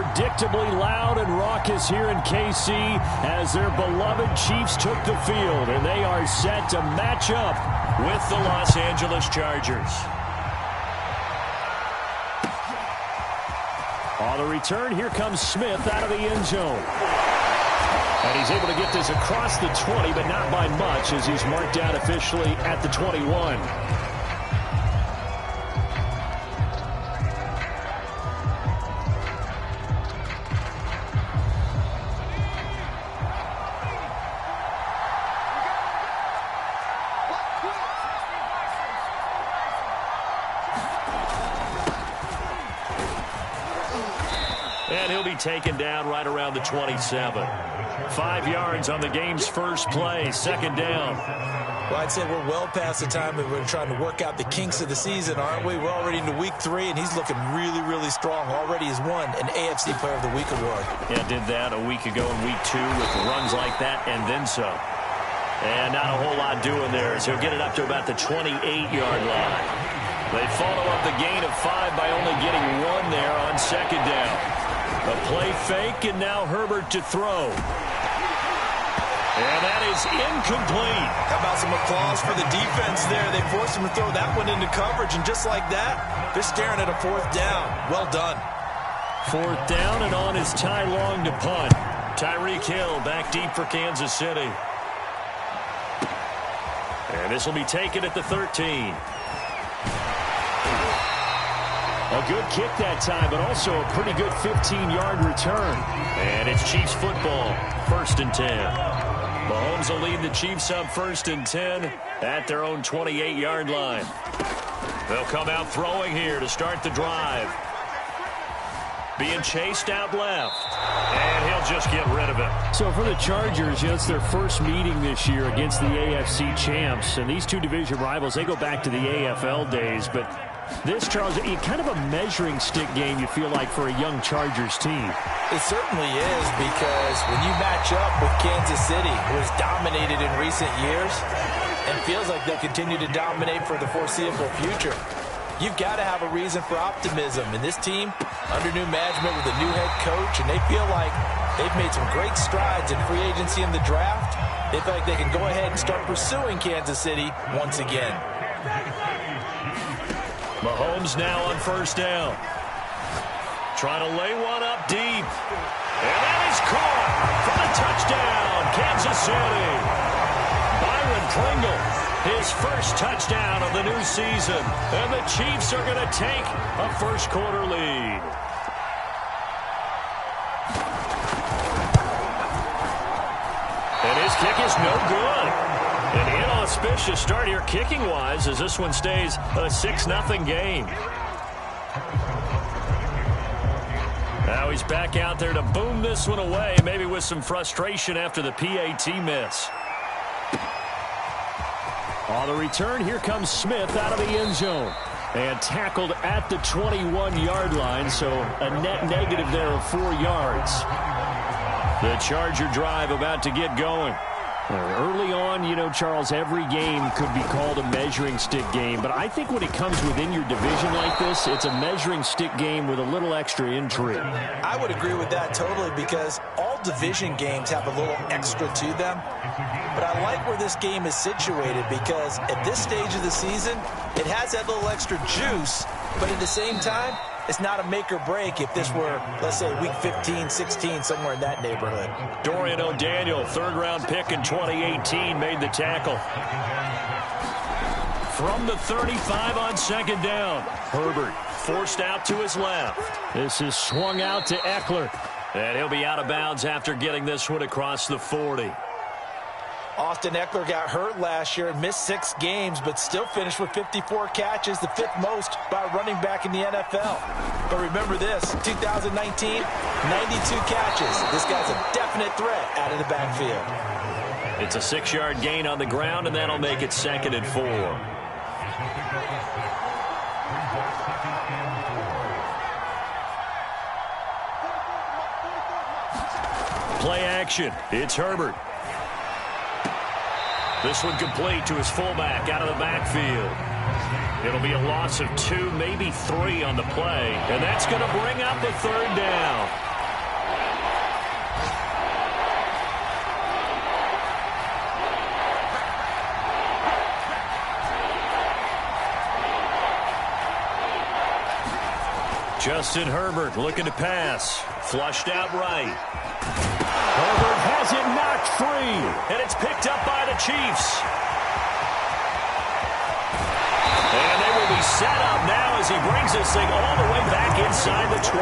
predictably loud and raucous here in KC as their beloved Chiefs took the field, and they are set to match up with the Los Angeles Chargers. On the return, here comes Smith out of the end zone. And he's able to get this across the 20, but not by much as he's marked down officially at the 21. And he'll be taken down right around the 27. 5 yards on the game's first play, second down. Well, I'd say we're well past the time that we're trying to work out the kinks of the season, aren't we? We're already into week 3, and he's looking really, really strong. Already has won an AFC Player of the Week award. Yeah, did that a week ago in week 2 with runs like that and then some. And not a whole lot doing there as he'll get it up to about the 28-yard line. They follow up the gain of 5 by only getting 1 there on second down. A play fake, and now Herbert to throw. And that is incomplete. How about some applause for the defense there? They forced him to throw that one into coverage, and just like that, they're staring at a 4th down. Well done. 4th down, and on is Ty Long to punt. Tyreek Hill back deep for Kansas City. And this will be taken at the 13. A good kick that time, but also a pretty good 15-yard return. And it's Chiefs football, 1st and 10. Mahomes will lead the Chiefs up 1st and 10 at their own 28-yard line. They'll come out throwing here to start the drive. Being chased out left. And he'll just get rid of it. So for the Chargers, it's their first meeting this year against the AFC champs. And these two division rivals, they go back to the AFL days. But this, Charles, kind of a measuring stick game, you feel like, for a young Chargers team. It certainly is, because when you match up with Kansas City, who has dominated in recent years and feels like they'll continue to dominate for the foreseeable future, you've got to have a reason for optimism. And this team, under new management with a new head coach, and they feel like they've made some great strides in free agency in the draft. They feel like they can go ahead and start pursuing Kansas City once again. Mahomes now on 1st down. Trying to lay one up deep. And that is caught for the touchdown, Kansas City. Byron Pringle, his first touchdown of the new season. And the Chiefs are going to take a first-quarter lead. And his kick is no good. An inauspicious start here kicking-wise as this one stays a 6-0 game. Now he's back out there to boom this one away, maybe with some frustration after the PAT miss. On the return, here comes Smith out of the end zone. And tackled at the 21-yard line, so a net negative there of 4 yards. The Charger drive about to get going. Early on, you know, Charles, every game could be called a measuring stick game. But I think when it comes within your division like this, it's a measuring stick game with a little extra intrigue. I would agree with that totally, because all division games have a little extra to them. But I like where this game is situated, because at this stage of the season, it has that little extra juice. But at the same time, it's not a make or break if this were, let's say, week 15, 16, somewhere in that neighborhood. Dorian O'Daniel, 3rd-round pick in 2018, made the tackle. From the 35 on 2nd down. Herbert forced out to his left. This is swung out to Eckler. And he'll be out of bounds after getting this one across the 40. Austin Eckler got hurt last year and missed 6 games, but still finished with 54 catches, the 5th most by a running back in the NFL. But remember this, 2019, 92 catches. This guy's a definite threat out of the backfield. It's a 6-yard gain on the ground, and that'll make it 2nd and 4. Play action. It's Herbert. This one complete to his fullback out of the backfield. It'll be a loss of 2, maybe 3 on the play. And that's going to bring up the 3rd down. Justin Herbert looking to pass. Flushed out right. Herbert has it knocked free. And it's picked up by the Chiefs. And they will be set up now as he brings this thing all the way back inside the 20.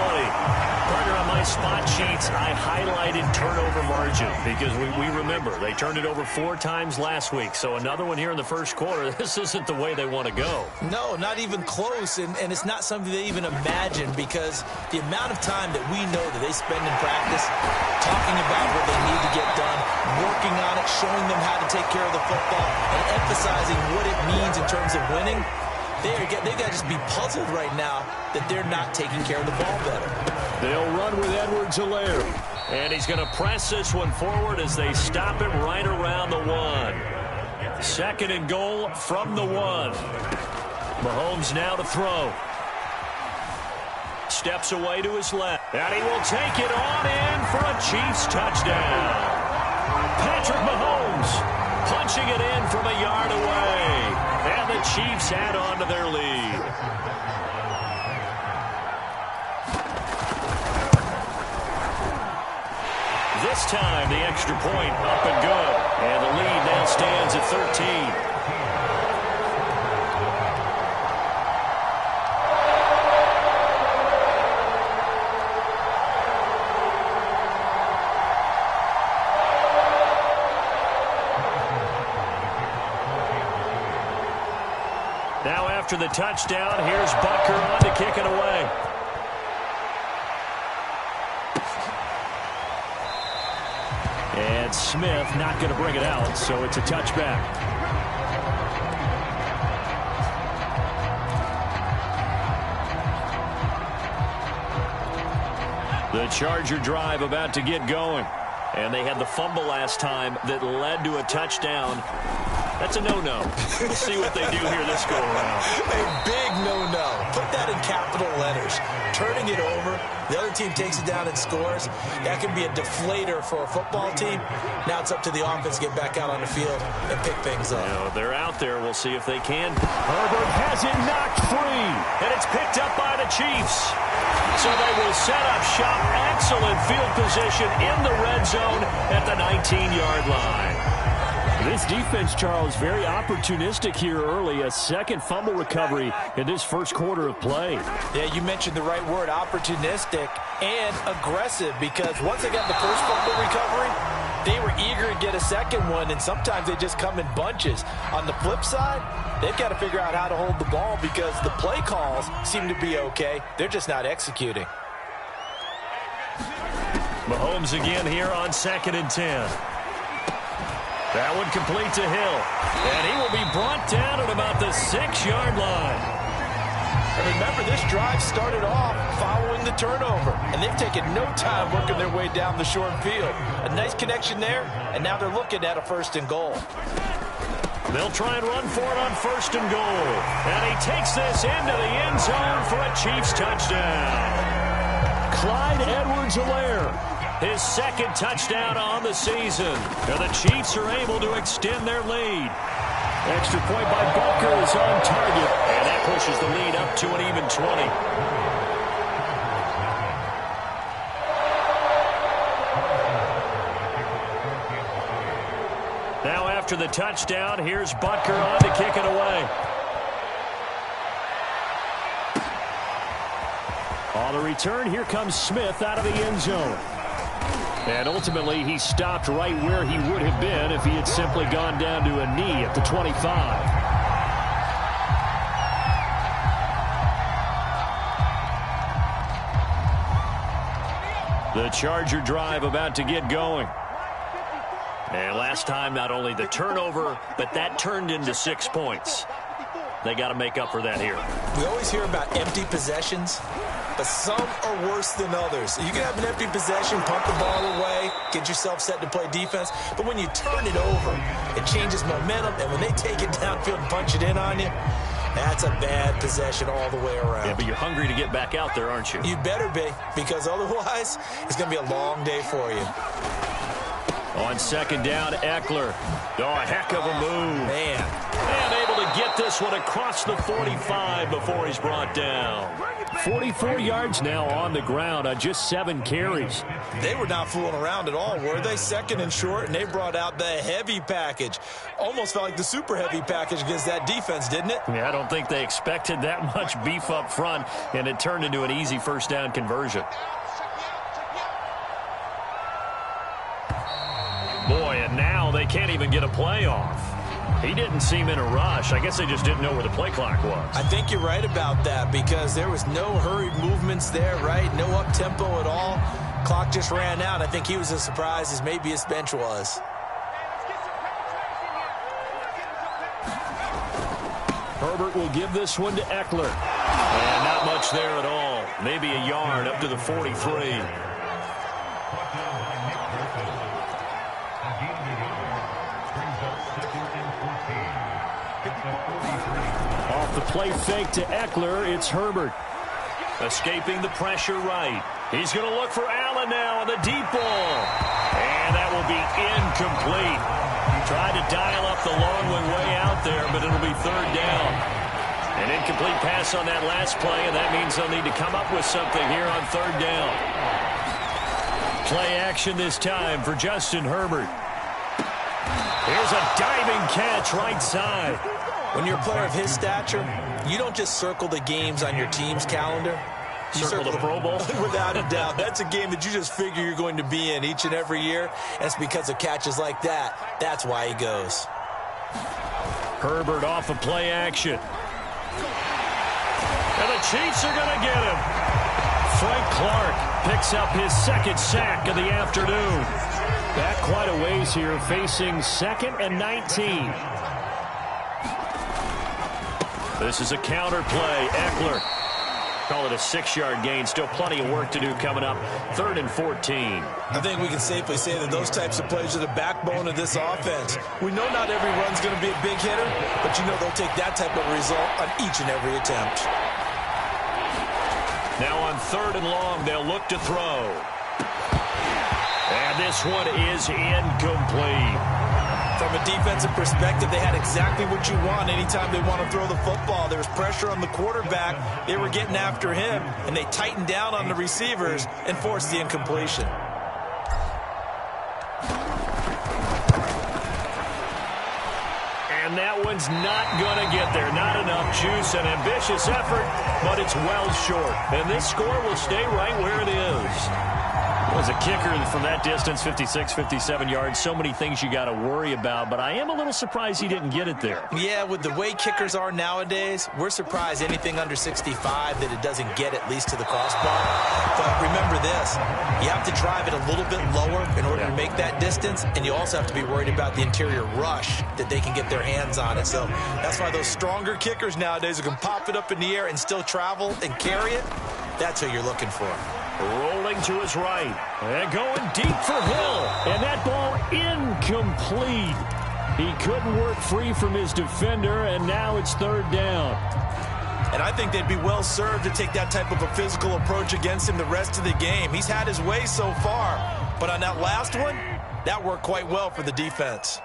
Partner, on my spot sheets, I highlighted turnover margin because we remember they turned it over 4 times last week. So another one here in the first quarter. This isn't the way they want to go. No, not even close. And it's not something they even imagine because the amount of time that we know that they spend in practice talking about what they need to get done, working on it, showing them how to take care of the football, and emphasizing what it means in terms of winning. They've got to just be puzzled right now that they're not taking care of the ball better. They'll run with Edwards-Helaire. And he's going to press this one forward as they stop him right around the 1. 2nd and goal from the 1. Mahomes now to throw. Steps away to his left. And he will take it on in for a Chiefs touchdown. Patrick Mahomes punching it in from a yard away. And the Chiefs add on to their lead. This time, the extra point up and good. And the lead now stands at 13. Now after the touchdown, here's Butker on to kick it away. And Smith not going to bring it out, so it's a touchback. The Charger drive about to get going. And they had the fumble last time that led to a touchdown. That's a no-no. We'll see what they do here this go-around. A big no-no. Put that in capital letters. Turning it over. The other team takes it down and scores. That can be a deflator for a football team. Now it's up to the offense to get back out on the field and pick things up. You know, they're out there. We'll see if they can. Herbert has it knocked free. And it's picked up by the Chiefs. So they will set up shop. Excellent field position in the red zone at the 19-yard line. This defense, Charles, very opportunistic here early. A second fumble recovery in this first quarter of play. Yeah, you mentioned the right word, opportunistic and aggressive, because once they got the first fumble recovery, they were eager to get a second one, and sometimes they just come in bunches. On the flip side, they've got to figure out how to hold the ball because the play calls seem to be okay. They're just not executing. Mahomes again here on 2nd and 10. That one complete to Hill. And he will be brought down at about the 6-yard line. And remember, this drive started off following the turnover. And they've taken no time working their way down the short field. A nice connection there, and now they're looking at a 1st and goal. They'll try and run for it on 1st and goal. And he takes this into the end zone for a Chiefs touchdown. Clyde Edwards-Helaire. His 2nd touchdown on the season. Now the Chiefs are able to extend their lead. Extra point by Butker is on target. And that pushes the lead up to an even 20. Now after the touchdown, here's Butker on to kick it away. On the return, here comes Smith out of the end zone. And ultimately, he stopped right where he would have been if he had simply gone down to a knee at the 25. The Charger drive about to get going. And last time, not only the turnover, but that turned into 6 points. They got to make up for that here. We always hear about empty possessions, but some are worse than others. You can have an empty possession, pump the ball away, get yourself set to play defense, but when you turn it over, it changes momentum, and when they take it downfield and punch it in on you, that's a bad possession all the way around. Yeah, but you're hungry to get back out there, aren't you? You better be, because otherwise, it's going to be a long day for you. On 2nd down, Eckler. Oh, a heck of a move. Man. And able to get this one across the 45 before he's brought down. 44 yards now on the ground on just 7 carries. They were not fooling around at all, were they? Second and short, and they brought out the heavy package. Almost felt like the super heavy package against that defense, didn't it? Yeah, I don't think they expected that much beef up front, and it turned into an easy first down conversion. Boy, and now they can't even get a play off. He didn't seem in a rush. I guess they just didn't know where the play clock was. I think you're right about that because there was no hurried movements there, right? No up-tempo at all. Clock just ran out. I think he was as surprised as maybe his bench was. Herbert will give this one to Eckler. And not much there at all. Maybe a yard up to the 43. Off the play fake to Eckler, it's Herbert. Escaping the pressure right. He's going to look for Allen now on the deep ball. And that will be incomplete. Tried to dial up the long one way out there, but it'll be third down. An incomplete pass on that last play, and that means they'll need to come up with something here on third down. Play action this time for Justin Herbert. Here's a diving catch right side. When you're a player of his stature, you don't just circle the games on your team's calendar. You circle the Pro Bowl? Without a doubt. That's a game that you just figure you're going to be in each and every year. And it's because of catches like that. That's why he goes. Herbert off of play action. And the Chiefs are going to get him. Frank Clark picks up his second sack of the afternoon. Back quite a ways here, facing 2nd and 19. This is a counter play. Eckler. Call it a 6-yard gain. Still plenty of work to do coming up. 3rd and 14. I think we can safely say that those types of plays are the backbone of this offense. We know not every run's going to be a big hitter, but you know they'll take that type of result on each and every attempt. Now on 3rd and long, they'll look to throw. And this one is incomplete. From a defensive perspective, they had exactly what you want anytime they want to throw the football. There was pressure on the quarterback. They were getting after him, and they tightened down on the receivers and forced the incompletion. And that one's not going to get there. Not enough juice. An ambitious effort, but it's well short. And this score will stay right where it is. Was a kicker from that distance, 56, 57 yards. So many things you got to worry about, but I am a little surprised he didn't get it there. Yeah, with the way kickers are nowadays, we're surprised anything under 65 that it doesn't get at least to the crossbar. But remember this, you have to drive it a little bit lower in order to make that distance, and you also have to be worried about the interior rush that they can get their hands on it. So that's why those stronger kickers nowadays who can pop it up in the air and still travel and carry it, that's who you're looking for. Rolling to his right. And going deep for Hill. And that ball incomplete. He couldn't work free from his defender, and now it's 3rd down. And I think they'd be well served to take that type of a physical approach against him the rest of the game. He's had his way so far. But on that last one, that worked quite well for the defense.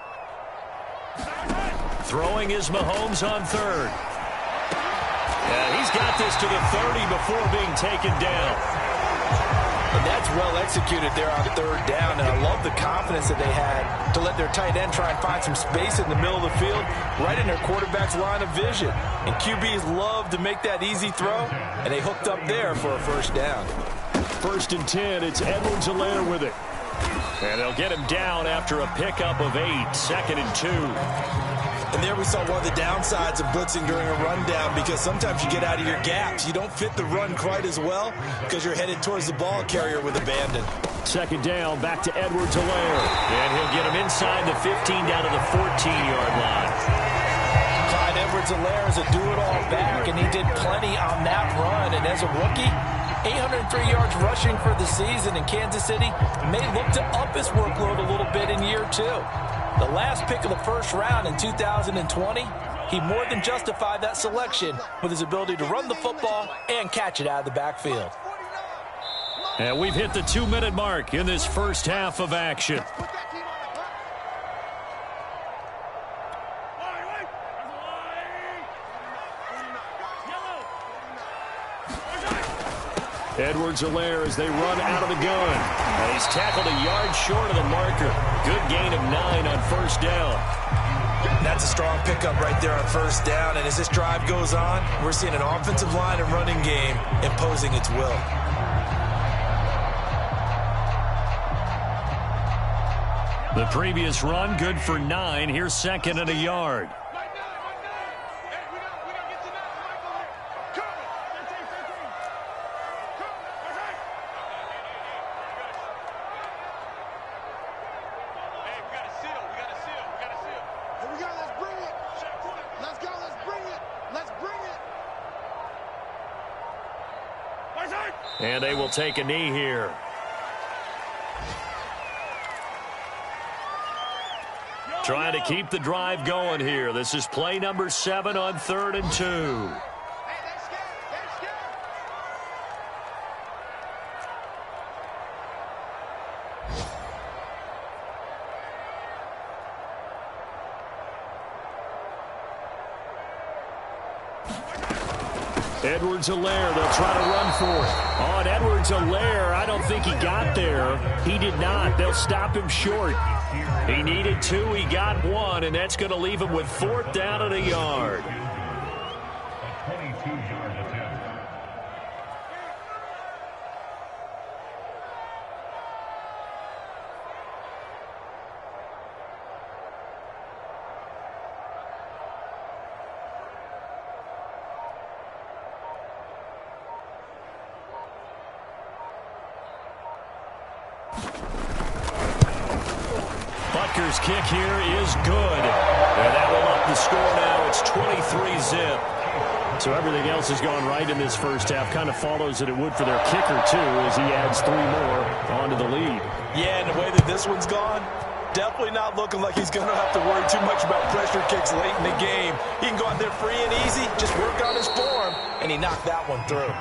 Throwing is Mahomes on 3rd. And he's got this to the 30 before being taken down. And that's well executed there on 3rd down. And I love the confidence that they had to let their tight end try and find some space in the middle of the field, right in their quarterback's line of vision. And QBs love to make that easy throw, and they hooked up there for a 1st down. 1st and 10, it's Edwards-Helaire with it. And they'll get him down after a pickup of 8, 2nd and 2. And there we saw one of the downsides of blitzing during a rundown, because sometimes you get out of your gaps. You don't fit the run quite as well because you're headed towards the ball carrier with abandon. 2nd down, back to Edwards-Helaire. And he'll get him inside the 15 down to the 14-yard line. Clyde Edwards-Helaire is a do-it-all back, and he did plenty on that run. And as a rookie, 803 yards rushing for the season, in Kansas City may look to up his workload a little bit in year 2. The last pick of the 1st round in 2020, he more than justified that selection with his ability to run the football and catch it out of the backfield. And we've hit the 2-minute mark in this first half of action. Edwards-Helaire as they run out of the gun. And he's tackled a yard short of the marker. Good gain of 9 on first down. That's a strong pickup right there on first down. And as this drive goes on, we're seeing an offensive line and running game imposing its will. The previous run, good for 9. Here's second and a yard. And they will take a knee here. Trying to keep the drive going here. This is play number 7 on 3rd and 2. Edwards-Helaire, they'll try to run for it. On Edwards-Helaire, I don't think he got there. He did not. They'll stop him short. He needed 2, he got 1, and that's going to leave him with 4th down and a yard. Butker's kick here is good. And that will up the score now. It's 23-zip. So everything else has gone right in this first half. Kind of follows that it would for their kicker, too, as he adds 3 more onto the lead. Yeah, and the way that this one's gone, definitely not looking like he's going to have to worry too much about pressure kicks late in the game. He can go out there free and easy, just work on his form, and he knocked that one through.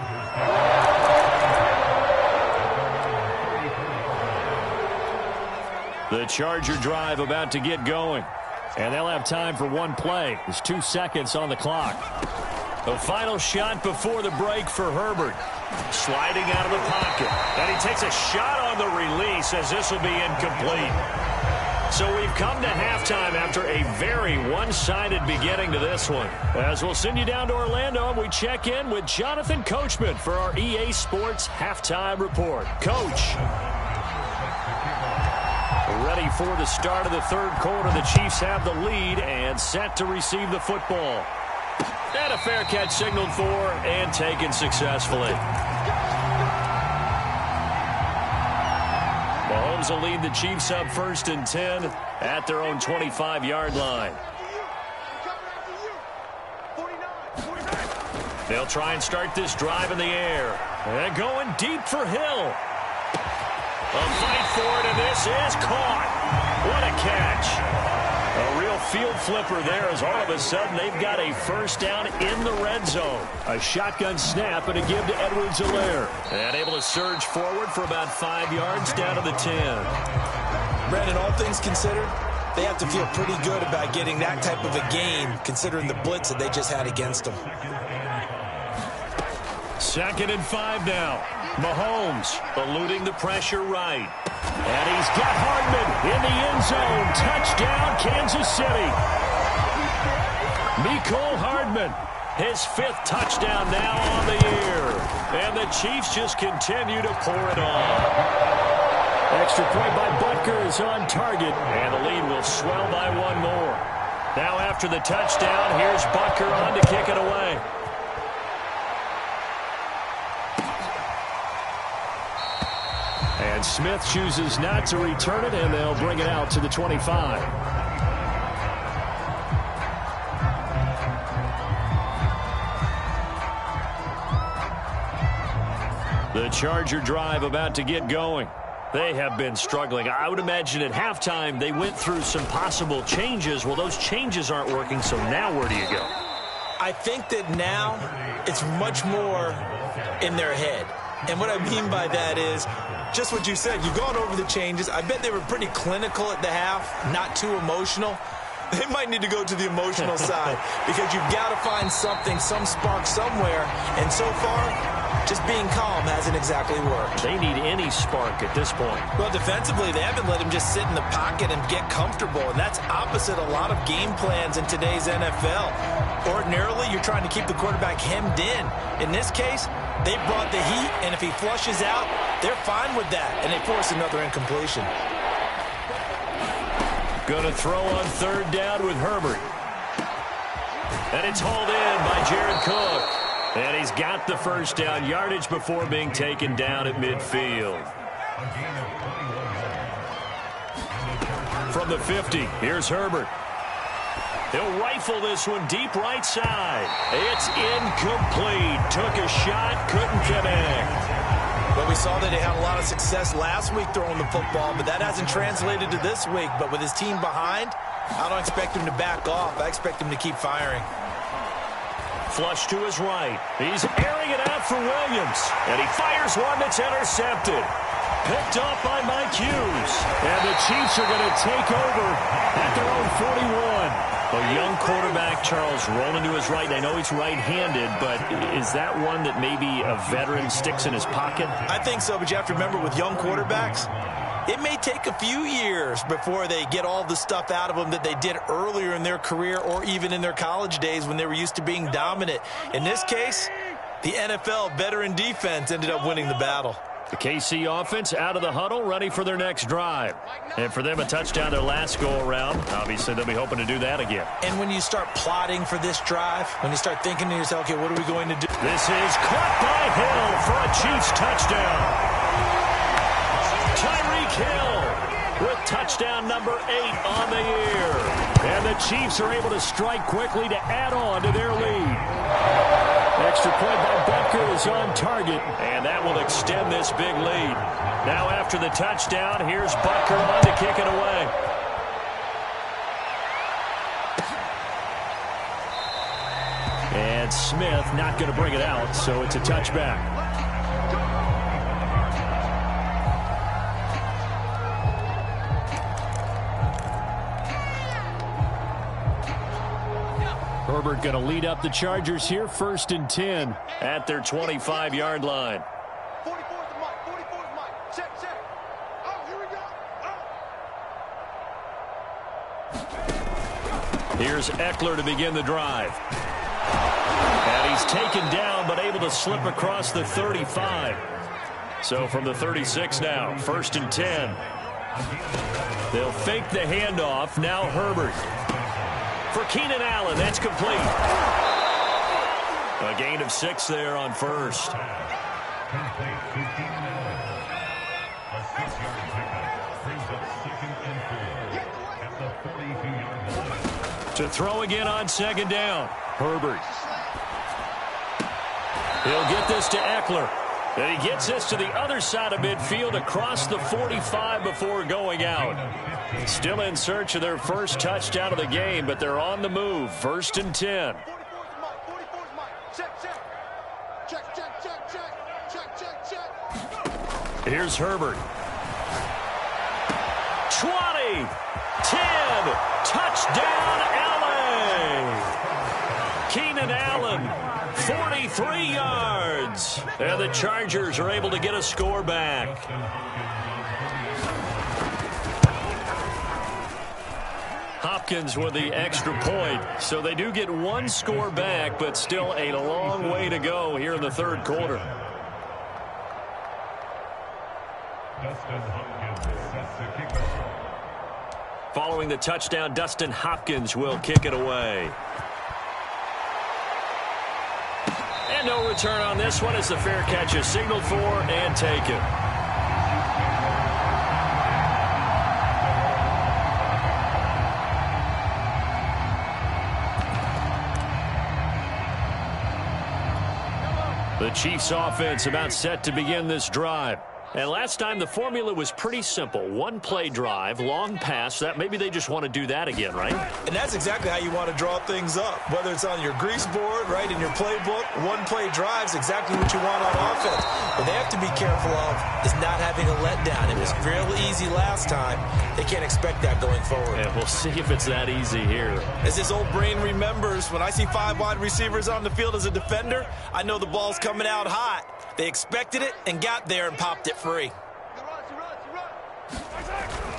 The Charger drive about to get going. And they'll have time for one play. There's 2 seconds on the clock. The final shot before the break for Herbert. Sliding out of the pocket. And he takes a shot on the release as this will be incomplete. So we've come to halftime after a very one-sided beginning to this one. As we'll send you down to Orlando, and we check in with Jonathan Coachman for our EA Sports Halftime Report. Coach. Ready for the start of the 3rd quarter. The Chiefs have the lead and set to receive the football. And a fair catch signaled for and taken successfully. Mahomes will lead the Chiefs up 1st and 10 at their own 25-yard line. They'll try and start this drive in the air. And going deep for Hill. A fight for it, and this is caught. What a catch. A real field flipper there as all of a sudden they've got a first down in the red zone. A shotgun snap and a give to Edwards-Helaire. And able to surge forward for about 5 yards down to the 10. Brandon, all things considered, they have to feel pretty good about getting that type of a gain considering the blitz that they just had against them. 2nd and 5 now. Mahomes eluding the pressure right. And he's got Hardman in the end zone. Touchdown, Kansas City. Mecole Hardman, his 5th touchdown now on the year. And the Chiefs just continue to pour it on. Extra point by Butker is on target. And the lead will swell by 1 more. Now after the touchdown, here's Butker on to kick it away. And Smith chooses not to return it, and they'll bring it out to the 25. The Charger drive about to get going. They have been struggling. I would imagine at halftime they went through some possible changes. Well, those changes aren't working, so now where do you go? I think that now it's much more in their head. And what I mean by that is just what you said. You've gone over the changes. I bet they were pretty clinical at the half, not too emotional. They might need to go to the emotional side because you've got to find something, some spark somewhere. And so far, Just being calm hasn't exactly worked. They need any spark at this point. Well, defensively, they haven't let him just sit in the pocket and get comfortable, and that's opposite a lot of game plans in today's NFL. Ordinarily, you're trying to keep the quarterback hemmed in. In this case, they brought the heat, and if he flushes out, they're fine with that, and they force another incompletion. Going to throw on third down with Herbert. And it's hauled in by Jared Cook. And he's got the first down yardage before being taken down at midfield. From the 50, here's Herbert. He'll rifle this one deep right side. It's incomplete. Took a shot, couldn't connect. Well, we saw that he had a lot of success last week throwing the football, but that hasn't translated to this week. But with his team behind, I don't expect him to back off. I expect him to keep firing. Flush to his right. He's airing it out for Williams. And he fires one that's intercepted. Picked off by Mike Hughes. And the Chiefs are going to take over at their own 41. A young quarterback, Charles, rolling to his right. I know he's right-handed, but is that one that maybe a veteran sticks in his pocket? I think so, but you have to remember with young quarterbacks, it may take a few years before they get all the stuff out of them that they did earlier in their career or even in their college days when they were used to being dominant. In this case, the NFL veteran defense ended up winning the battle. The KC offense out of the huddle, ready for their next drive. And for them, a touchdown their last go-around. Obviously, they'll be hoping to do that again. And when you start plotting for this drive, when you start thinking to yourself, okay, what are we going to do? This is caught by Hill for a Chiefs touchdown. Tyreek Hill with touchdown number 8 on the year. And the Chiefs are able to strike quickly to add on to their lead. Extra point by Butker is on target, and that will extend this big lead. Now after the touchdown, here's Butker on to kick it away. And Smith not going to bring it out, so it's a touchback. Herbert going to lead up the Chargers here, 1st and 10 at their 25-yard line. 44 is the mic. 44 is the mic. Check, check. Oh, here we go. Oh. Here's Eckler to begin the drive. And he's taken down, but able to slip across the 35. So from the 36 now, 1st and 10. They'll fake the handoff. Now Herbert. For Keenan Allen, that's complete. A gain of 6 there on first. To throw again on 2nd down. Herbert. He'll get this to Eckler. And he gets this to the other side of midfield across the 45 before going out. Still in search of their first touchdown of the game, but they're on the move. 1st and 10. 44 is the mic. Check, check. Check, check, check, check. Check, check, check. Here's Herbert. 20, 10, touchdown LA. Keenan Allen, 43 yards. And the Chargers are able to get a score back. Hopkins with the extra point. So they do get 1 score back, but still a long way to go here in the 3rd quarter. Following the touchdown, Dustin Hopkins will kick it away. And no return on this one as the fair catch is signaled for and taken. The Chiefs offense about set to begin this drive. And last time the formula was pretty simple. One play drive, long pass. That maybe they just want to do that again, right? And that's exactly how you want to draw things up. Whether it's on your grease board, right, in your playbook, one play drives exactly what you want on offense. What they have to be careful of is not having a letdown. It was real easy last time. They can't expect that going forward. And we'll see if it's that easy here. As this old brain remembers, when I see 5 wide receivers on the field as a defender, I know the ball's coming out hot. They expected it and got there and popped it free.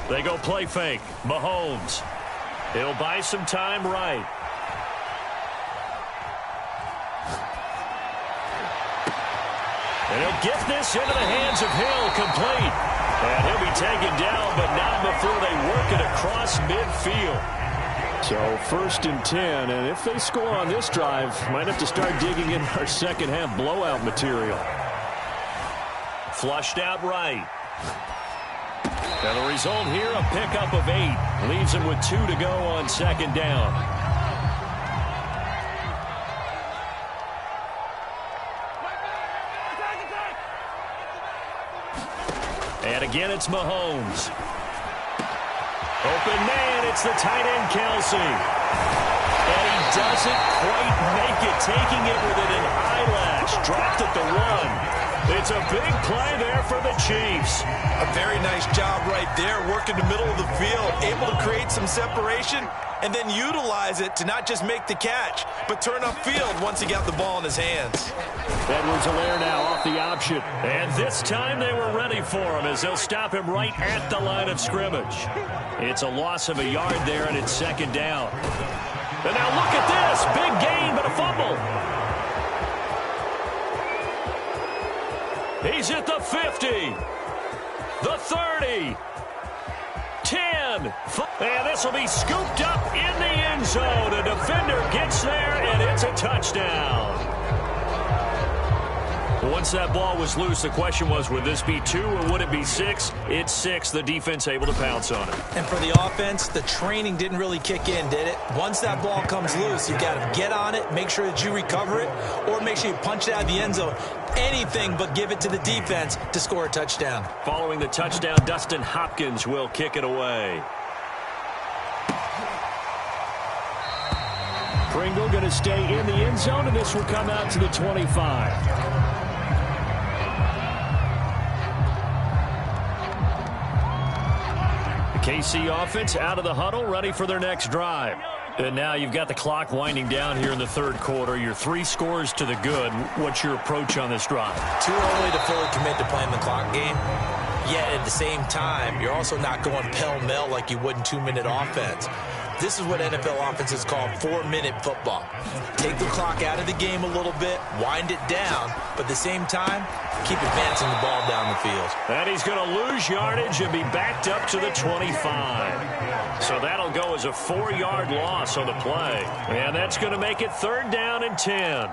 They go play fake. Mahomes. He'll buy some time right. And he'll get this into the hands of Hill, complete. And he'll be taken down, but not before they work it across midfield. So 1st and 10, and if they score on this drive, might have to start digging in our second half blowout material. Flushed out right. And the result here, a pickup of 8. Leaves him with 2 to go on 2nd down. And again, it's Mahomes. Open man, it's the tight end, Kelsey. And he doesn't quite make it, taking it with an eyelash. Dropped at the 1. It's a big play there for the Chiefs. A very nice job right there, working the middle of the field, able to create some separation and then utilize it to not just make the catch, but turn upfield once he got the ball in his hands. Edwards-Helaire now off the option. And this time they were ready for him as they'll stop him right at the line of scrimmage. It's a loss of a yard there, and it's 2nd down. And now look at this. Big gain, but a fumble. He's at the 50. The 30. 10. And this will be scooped up in the end zone. A defender gets there, and it's a touchdown. Once that ball was loose, the question was, would this be 2 or would it be 6? It's 6. The defense able to pounce on it. And for the offense, the training didn't really kick in, did it? Once that ball comes loose, you got to get on it, make sure that you recover it, or make sure you punch it out of the end zone. Anything but give it to the defense to score a touchdown. Following the touchdown, Dustin Hopkins will kick it away. Pringle going to stay in the end zone, and this will come out to the 25. KC offense out of the huddle, ready for their next drive. And now you've got the clock winding down here in the 3rd quarter. You're 3 scores to the good. What's your approach on this drive? Too early to fully commit to playing the clock game. Yet at the same time, you're also not going pell-mell like you would in 2-minute offense. This is what NFL offenses call 4-minute football. Take the clock out of the game a little bit, wind it down, but at the same time, keep advancing the ball down the field. And he's going to lose yardage and be backed up to the 25. So that'll go as a 4-yard loss on the play. And that's going to make it 3rd down and 10.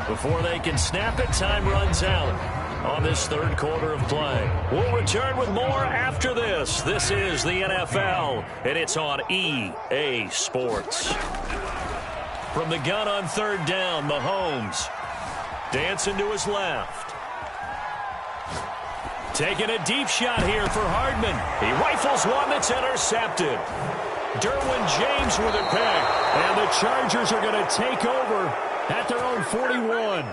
Before they can snap it, time runs out on this 3rd quarter of play. We'll return with more after this. This is the NFL, and it's on EA Sports. From the gun on 3rd down, Mahomes dancing to his left. Taking a deep shot here for Hardman. He rifles one that's intercepted. Derwin James with a pick, and the Chargers are going to take over at their own 41.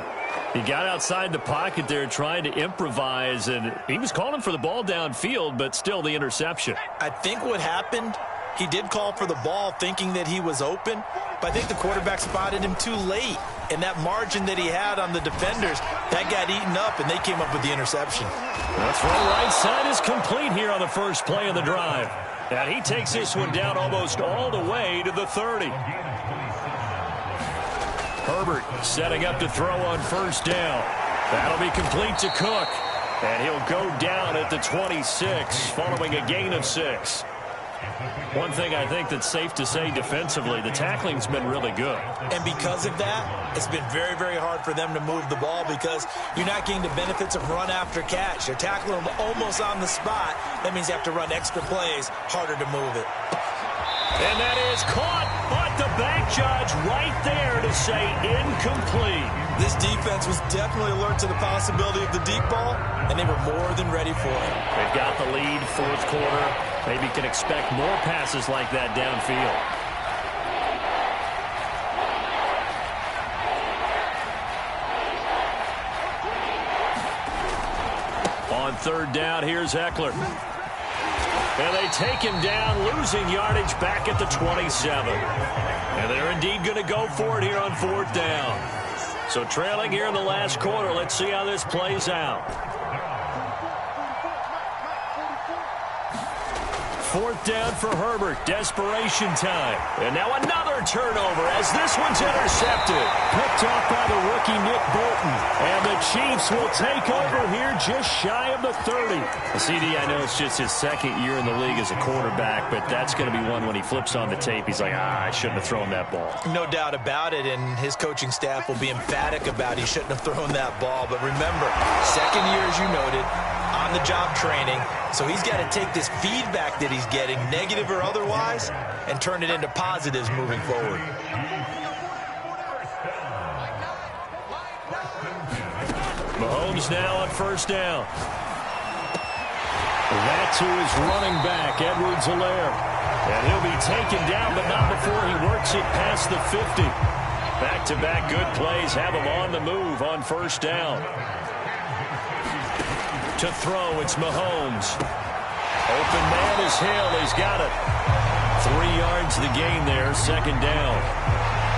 He got outside the pocket there trying to improvise, and he was calling for the ball downfield, but still the interception. I think what happened, he did call for the ball thinking that he was open, but I think the quarterback spotted him too late. And that margin that he had on the defenders, that got eaten up, and they came up with the interception. That's right. Right side is complete here on the first play of the drive. And he takes this one down almost all the way to the 30. Herbert setting up to throw on 1st down. That'll be complete to Cook. And he'll go down at the 26 following a gain of 6. One thing I think that's safe to say defensively, the tackling's been really good. And because of that, it's been very, very hard for them to move the ball because you're not getting the benefits of run after catch. They're tackling them almost on the spot. That means you have to run extra plays, harder to move it. And that is caught, but the back judge right there to say incomplete. This defense was definitely alert to the possibility of the deep ball, and they were more than ready for it. They've got the lead, fourth quarter. Maybe can expect more passes like that downfield. On third down, here's Eckler. And they take him down, losing yardage back at the 27. And they're indeed going to go for it here on fourth down. So trailing here in the last quarter. Let's see how this plays out. Fourth down for Herbert. Desperation time. And now another turnover as this one's intercepted. Picked off by the rookie Nick Bolton. And the Chiefs will take over here just shy of the 30. CD, I know it's just his second year in the league as a quarterback, but that's going to be one when he flips on the tape. He's like, I shouldn't have thrown that ball. No doubt about it, and his coaching staff will be emphatic about he shouldn't have thrown that ball. But remember, second year, as you noted, on-the-job training. So he's got to take this feedback that he's getting, negative or otherwise, and turn it into positives moving forward. Mahomes now on first down. That's who is running back, Edwards-Helaire. And he'll be taken down, but not before he works it past the 50. Back-to-back good plays have him on the move on first down. To throw, it's Mahomes. Open man is Hill. He's got it. 3 yards the gain there, second down.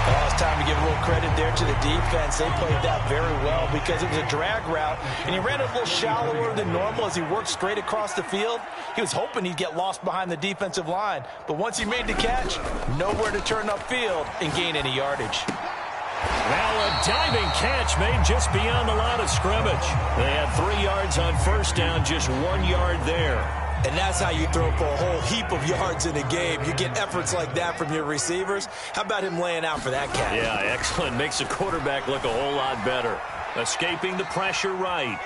Oh, it's time to give a little credit there to the defense. They played that very well because it was a drag route, and he ran it a little shallower than normal as he worked straight across the field. He was hoping he'd get lost behind the defensive line, but once he made the catch, nowhere to turn upfield and gain any yardage. Now a diving catch made just beyond the line of scrimmage. They had 3 yards on first down, just 1 yard there. And that's how you throw for a whole heap of yards in a game. You get efforts like that from your receivers. How about him laying out for that catch? Yeah, excellent. Makes the quarterback look a whole lot better. Escaping the pressure right.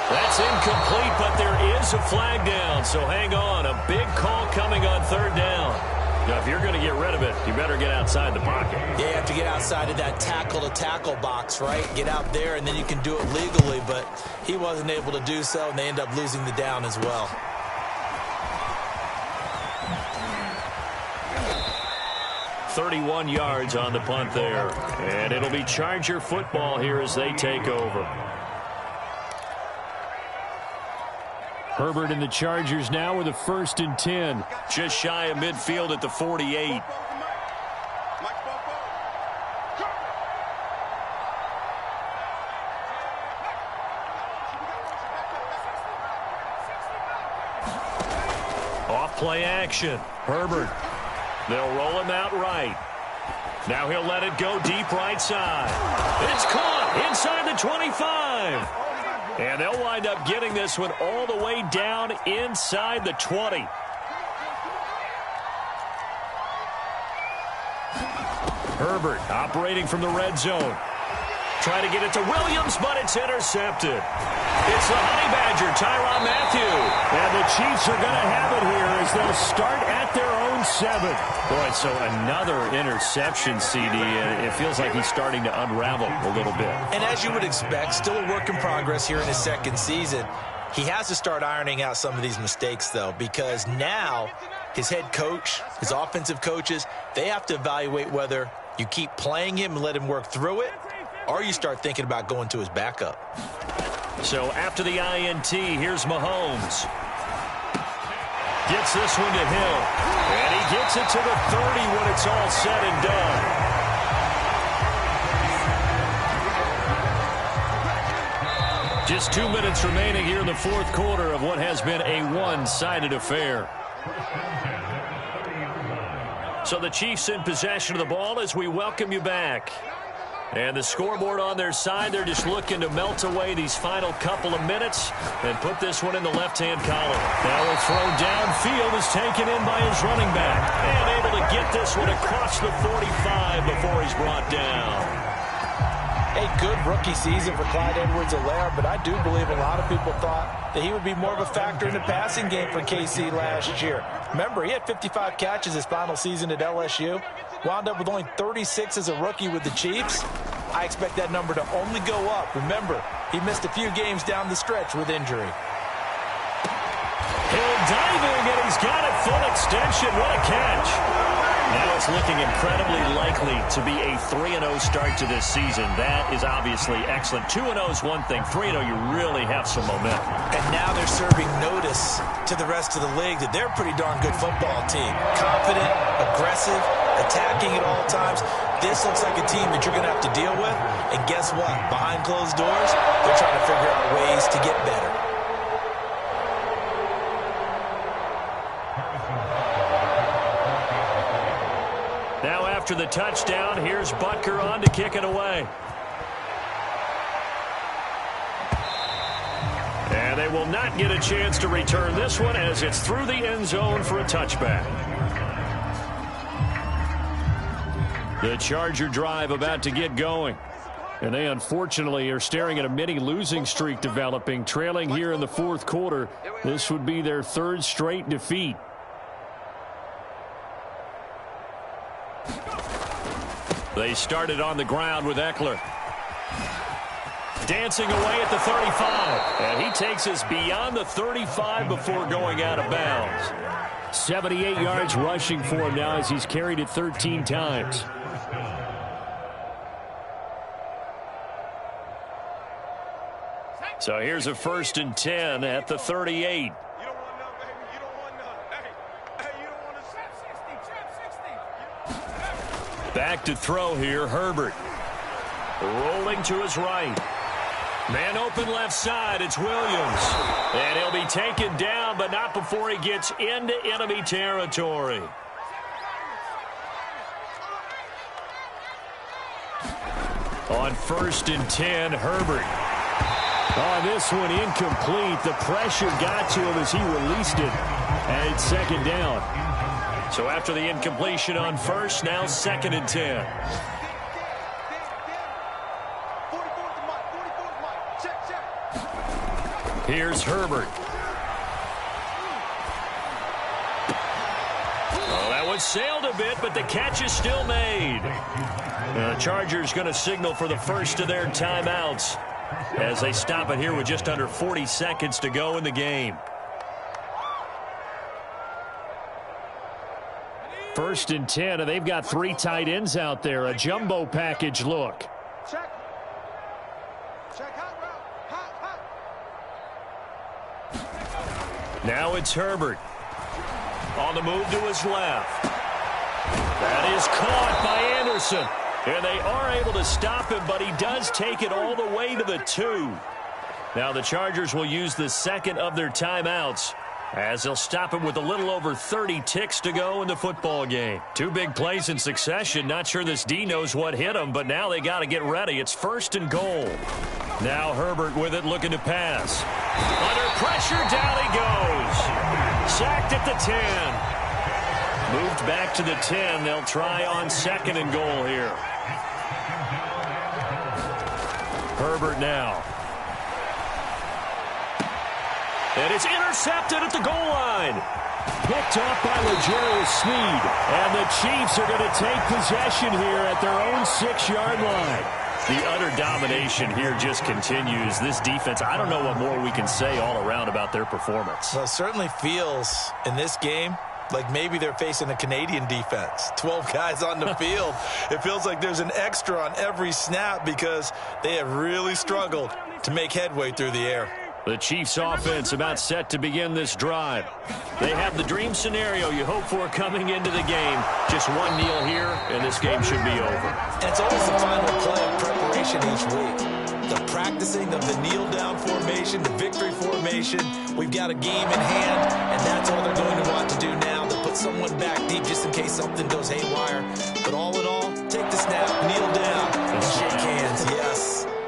That's incomplete, but there is a flag down. So hang on. A big call coming on third down. Now, if you're going to get rid of it, you better get outside the pocket. Yeah, you have to get outside of that tackle-to-tackle box, right? Get out there, and then you can do it legally. But he wasn't able to do so, and they end up losing the down as well. .31 yards on the punt there. And it'll be Charger football here as they take over. Herbert and the Chargers now with a 1st and 10. Just shy of midfield at the 48. Off play action. Herbert. They'll roll him out right. Now he'll let it go deep right side. It's caught inside the 25. And they'll wind up getting this one all the way down inside the 20. Herbert operating from the red zone. Trying to get it to Williams, but it's intercepted. It's the Honey Badger, Tyrann Mathieu. And the Chiefs are going to have it here as they'll start at their own 7. Boy, so another interception, CD. And it feels like he's starting to unravel a little bit. And as you would expect, still a work in progress here in his second season. He has to start ironing out some of these mistakes, though, because now his head coach, his offensive coaches, they have to evaluate whether you keep playing him and let him work through it, or you start thinking about going to his backup. So after the INT, here's Mahomes. Gets this one to Hill. And he gets it to the 30 when it's all said and done. Just 2 minutes remaining here in the fourth quarter of what has been a one-sided affair. So the Chiefs in possession of the ball as we welcome you back. And the scoreboard on their side, they're just looking to melt away these final couple of minutes and put this one in the left-hand column. Now a throw downfield is taken in by his running back. And able to get this one across the 45 before he's brought down. Hey, good rookie season for Clyde Edwards-Helaire, but I do believe a lot of people thought that he would be more of a factor in the passing game for KC last year. Remember, he had 55 catches his final season at LSU, wound up with only 36 as a rookie with the Chiefs. I expect that number to only go up. Remember, he missed a few games down the stretch with injury. Hill diving, and he's got it full extension. What a catch. Now it's looking incredibly likely to be a 3-0 start to this season. That is obviously excellent. 2-0 is one thing. 3-0, you really have some momentum. And now they're serving notice to the rest of the league that they're a pretty darn good football team. Confident, aggressive, attacking at all times. This looks like a team that you're going to have to deal with. And guess what? Behind closed doors, they're trying to figure out ways to get better. Now after the touchdown, here's Butker on to kick it away. And they will not get a chance to return this one as it's through the end zone for a touchback. The Charger drive about to get going. And they unfortunately are staring at a mini losing streak developing, trailing here in the fourth quarter. This would be their third straight defeat. They started on the ground with Eckler. Dancing away at the 35. And he takes us beyond the 35 before going out of bounds. 78 yards rushing for him now as he's carried it 13 times. So here's a 1st and 10 at the 38. Back to throw here, Herbert. Rolling to his right. Man open left side, it's Williams. And he'll be taken down, but not before he gets into enemy territory. On 1st and 10, Herbert. Oh, this one incomplete. The pressure got to him as he released it. And it's 2nd down. So after the incompletion on 1st, now 2nd and 10. Here's Herbert. Oh, that one sailed a bit, but the catch is still made. The Chargers going to signal for the first of their timeouts as they stop it here with just under 40 seconds to go in the game. 1st and 10, and they've got 3 tight ends out there. A jumbo package look. Check. Check hot route. Hot. Now it's Herbert. On the move to his left. That is caught by Anderson. And they are able to stop him, but he does take it all the way to the 2. Now the Chargers will use the second of their timeouts as they'll stop him with a little over 30 ticks to go in the football game. 2 big plays in succession. Not sure this D knows what hit him, but now they got to get ready. It's 1st and goal. Now Herbert with it, looking to pass. Under pressure, down he goes. Sacked at the 10. Moved back to the 10. They'll try on 2nd and goal here. Herbert now. And it's intercepted at the goal line. Picked off by L'Jarius Sneed. And the Chiefs are going to take possession here at their own 6-yard line. The utter domination here just continues. This defense, I don't know what more we can say all around about their performance. Well, it certainly feels in this game like maybe they're facing a Canadian defense. 12 guys on the field. It feels like there's an extra on every snap because they have really struggled to make headway through the air. The Chiefs offense about set to begin this drive. They have the dream scenario you hope for coming into the game. Just one kneel here, and this game should be over. And it's always the final play of preparation each week. The practicing of the kneel-down formation, the victory formation. We've got a game in hand, and that's all they're going to want to do now. To put someone back deep just in case something goes haywire.